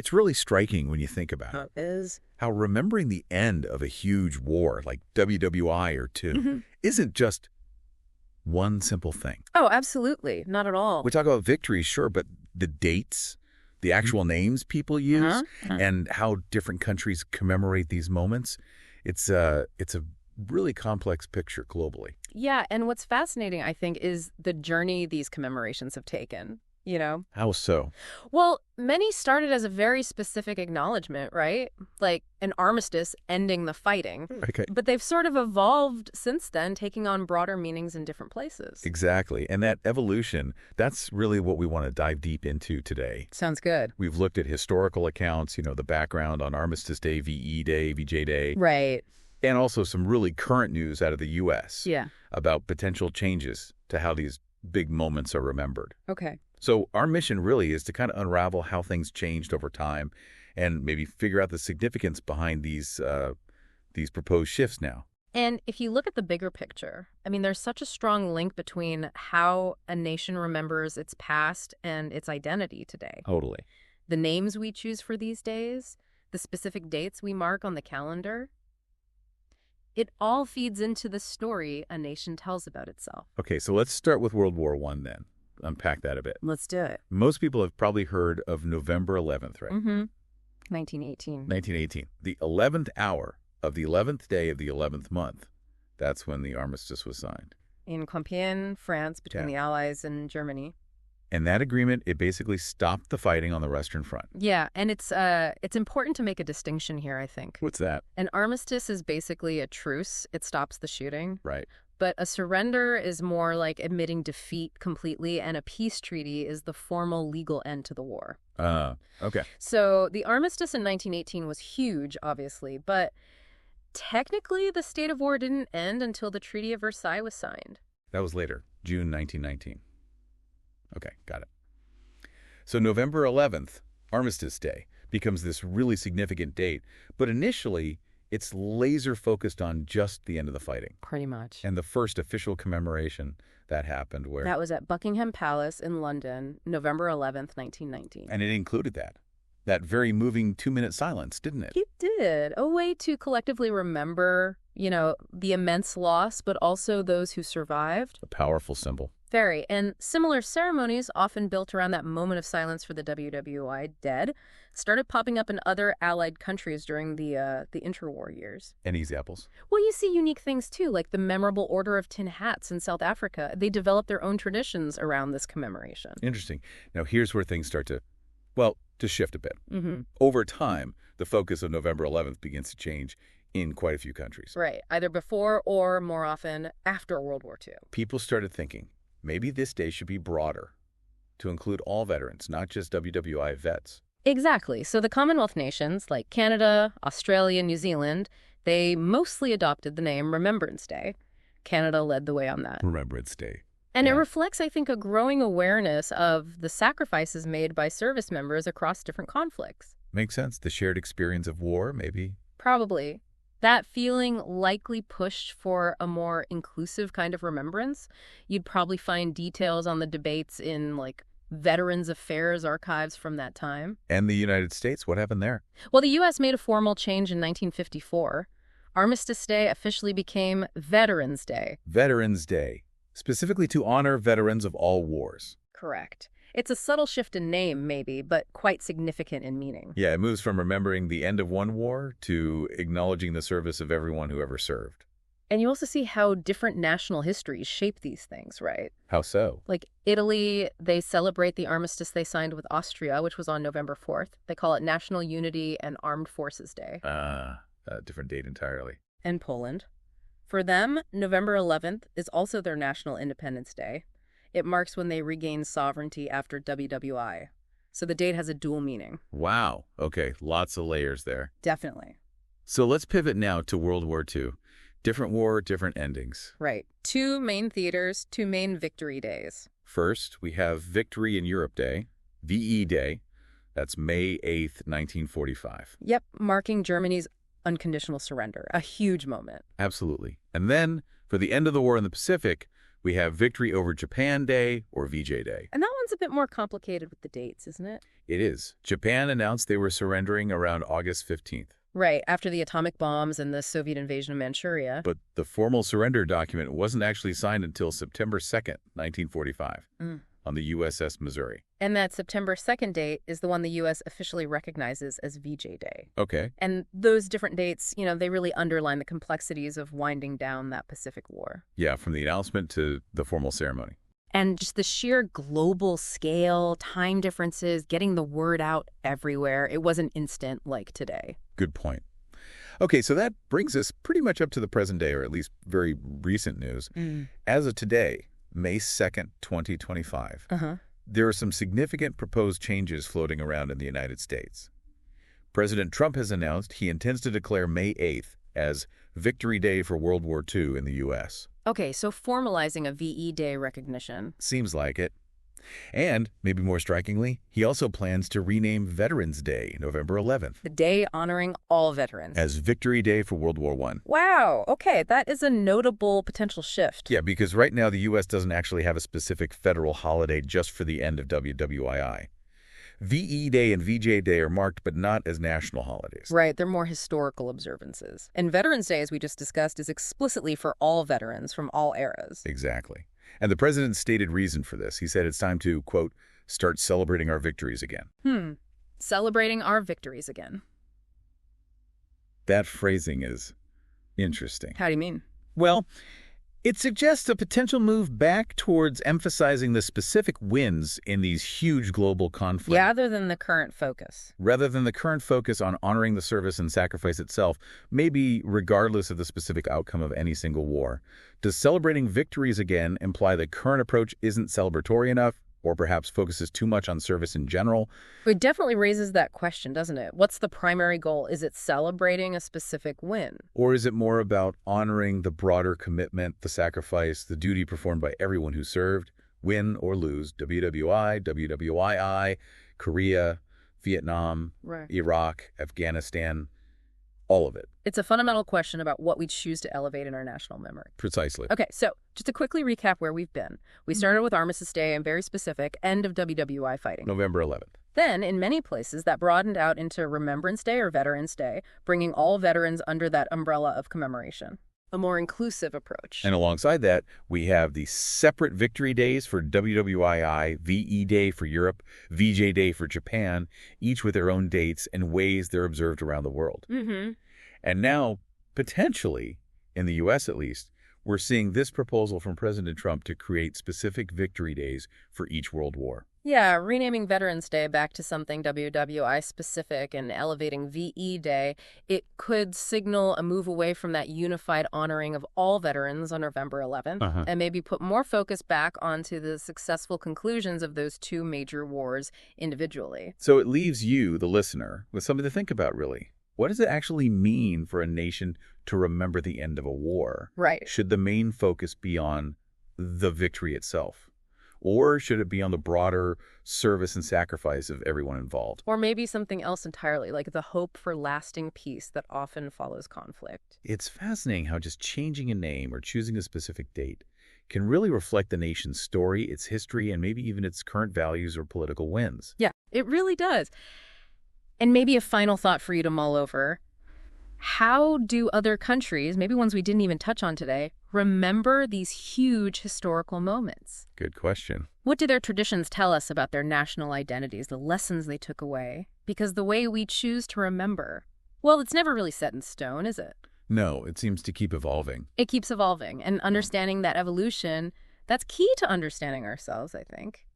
It's really striking when you think about it. It is. How remembering the end of a huge war like WWI or two isn't just one simple thing. Oh, absolutely. Not at all. We talk about victories, sure, but the dates, the actual names people use, and how different countries commemorate these moments, it's a really complex picture globally. Yeah, and what's fascinating, I think, is the journey these commemorations have taken, you know? How so? Well, many started as a very specific acknowledgement, right? Like an armistice ending the fighting. Okay. But they've sort of evolved since then, taking on broader meanings in different places. Exactly. And that evolution, that's really what we want to dive deep into today. Sounds good. We've looked at historical accounts, the background on Armistice Day, VE Day, VJ Day. Right. And also some really current news out of the U.S. Yeah. about potential changes to how these big moments are remembered. Okay. So our mission really is to kind of unravel how things changed over time and maybe figure out the significance behind these proposed shifts now. And if you look at the bigger picture, I mean, there's such a strong link between how a nation remembers its past and its identity today. Totally. The names we choose for these days, the specific dates we mark on the calendar, it all feeds into the story a nation tells about itself. Okay, so let's start with World War I then. Unpack that a bit. Let's do it. Most people have probably heard of November 11th, right? 1918. 1918. The 11th hour of the 11th day of the 11th month. That's when the armistice was signed. In Compiègne, France, between the Allies and Germany. And that agreement, it basically stopped the fighting on the Western Front. Yeah, and it's important to make a distinction here, I think. What's that? An armistice is basically a truce. It stops the shooting. Right. But a surrender is more like admitting defeat completely, and a peace treaty is the formal legal end to the war. Okay. So the armistice in 1918 was huge, obviously, but technically the state of war didn't end until the Treaty of Versailles was signed. That was later, June 1919. Okay, got it. So November 11th, Armistice Day, becomes this really significant date, but initially it's laser focused on just the end of the fighting. Pretty much. And the first official commemoration that happened where... That was at Buckingham Palace in London, November 11th, 1919. And it included that very moving 2-minute silence, didn't it? It did. A way to collectively remember, the immense loss, but also those who survived. A powerful symbol. Very. And similar ceremonies, often built around that moment of silence for the WWI dead, started popping up in other allied countries during the interwar years. Any examples? Well, you see unique things, too, like the memorable Order of Tin Hats in South Africa. They developed their own traditions around this commemoration. Interesting. Now, here's where things start to shift a bit. Mm-hmm. Over time, the focus of November 11th begins to change in quite a few countries. Right. Either before or, more often, after World War II. People started thinking, maybe this day should be broader, to include all veterans, not just WWI vets. Exactly. So the Commonwealth nations, like Canada, Australia, New Zealand, they mostly adopted the name Remembrance Day. Canada led the way on that. Remembrance Day. And it reflects, I think, a growing awareness of the sacrifices made by service members across different conflicts. Makes sense. The shared experience of war, maybe. Probably. That feeling likely pushed for a more inclusive kind of remembrance. You'd probably find details on the debates in, Veterans Affairs archives from that time. And the United States, what happened there? Well, the U.S. made a formal change in 1954. Armistice Day officially became Veterans Day. Veterans Day, specifically to honor veterans of all wars. Correct. It's a subtle shift in name, maybe, but quite significant in meaning. Yeah, it moves from remembering the end of one war to acknowledging the service of everyone who ever served. And you also see how different national histories shape these things, right? How so? Like Italy, they celebrate the armistice they signed with Austria, which was on November 4th. They call it National Unity and Armed Forces Day. A different date entirely. And Poland. For them, November 11th is also their National Independence Day. It marks when they regain sovereignty after WWI. So the date has a dual meaning. Wow. Okay, lots of layers there. Definitely. So let's pivot now to World War II. Different war, different endings. Right. 2 main theaters, 2 main victory days. First, we have Victory in Europe Day, VE Day. That's May 8th, 1945. Yep, marking Germany's unconditional surrender. A huge moment. Absolutely. And then, for the end of the war in the Pacific, We have Victory over Japan Day, or VJ Day. And that one's a bit more complicated with the dates, isn't it? It is. Japan announced they were surrendering around August 15th. Right, after the atomic bombs and the Soviet invasion of Manchuria. But the formal surrender document wasn't actually signed until September 2nd, 1945, on the USS Missouri. And that September 2nd date is the one the U.S. officially recognizes as VJ Day. Okay. And those different dates, they really underline the complexities of winding down that Pacific War. Yeah, from the announcement to the formal ceremony. And just the sheer global scale, time differences, getting the word out everywhere. It wasn't instant like today. Good point. Okay, so that brings us pretty much up to the present day, or at least very recent news. As of today, May 2nd, 2025, there are some significant proposed changes floating around in the United States. President Trump has announced he intends to declare May 8th as Victory Day for World War II in the U.S. Okay, so formalizing a VE Day recognition. Seems like it. And, maybe more strikingly, he also plans to rename Veterans Day, November 11th. The day honoring all veterans. As Victory Day for World War I. Wow, okay, that is a notable potential shift. Yeah, because right now the U.S. doesn't actually have a specific federal holiday just for the end of WWII. VE Day and VJ Day are marked but not as national holidays. Right, they're more historical observances. And Veterans Day, as we just discussed, is explicitly for all veterans from all eras. Exactly. And the president's stated reason for this. He said it's time to, quote, start celebrating our victories again. Celebrating our victories again. That phrasing is interesting. How do you mean? Well, it suggests a potential move back towards emphasizing the specific wins in these huge global conflicts. Yeah, rather than the current focus. Rather than the current focus on honoring the service and sacrifice itself, maybe regardless of the specific outcome of any single war. Does celebrating victories again imply the current approach isn't celebratory enough, or perhaps focuses too much on service in general? It definitely raises that question, doesn't it? What's the primary goal? Is it celebrating a specific win? Or is it more about honoring the broader commitment, the sacrifice, the duty performed by everyone who served, win or lose, WWI, WWII, Korea, Vietnam, Iraq, Afghanistan, all of it? It's a fundamental question about what we choose to elevate in our national memory. Precisely. Okay, so just to quickly recap where we've been. We started with Armistice Day and very specific end of WWI fighting. November 11th. Then, in many places, that broadened out into Remembrance Day or Veterans Day, bringing all veterans under that umbrella of commemoration. A more inclusive approach. And alongside that, we have the separate victory days for WWII, VE Day for Europe, VJ Day for Japan, each with their own dates and ways they're observed around the world. And now, potentially, in the U.S. at least, we're seeing this proposal from President Trump to create specific victory days for each world war. Yeah, renaming Veterans Day back to something WWI specific and elevating VE Day, it could signal a move away from that unified honoring of all veterans on November 11th and maybe put more focus back onto the successful conclusions of those two major wars individually. So it leaves you, the listener, with something to think about, really. What does it actually mean for a nation to remember the end of a war? Right. Should the main focus be on the victory itself? Or should it be on the broader service and sacrifice of everyone involved? Or maybe something else entirely, like the hope for lasting peace that often follows conflict. It's fascinating how just changing a name or choosing a specific date can really reflect the nation's story, its history, and maybe even its current values or political wins. Yeah, it really does. And maybe a final thought for you to mull over. How do other countries, maybe ones we didn't even touch on today, remember these huge historical moments? Good question. What do their traditions tell us about their national identities, the lessons they took away? Because the way we choose to remember, well, it's never really set in stone, is it? No, it seems to keep evolving. It keeps evolving, and understanding that evolution, that's key to understanding ourselves, I think.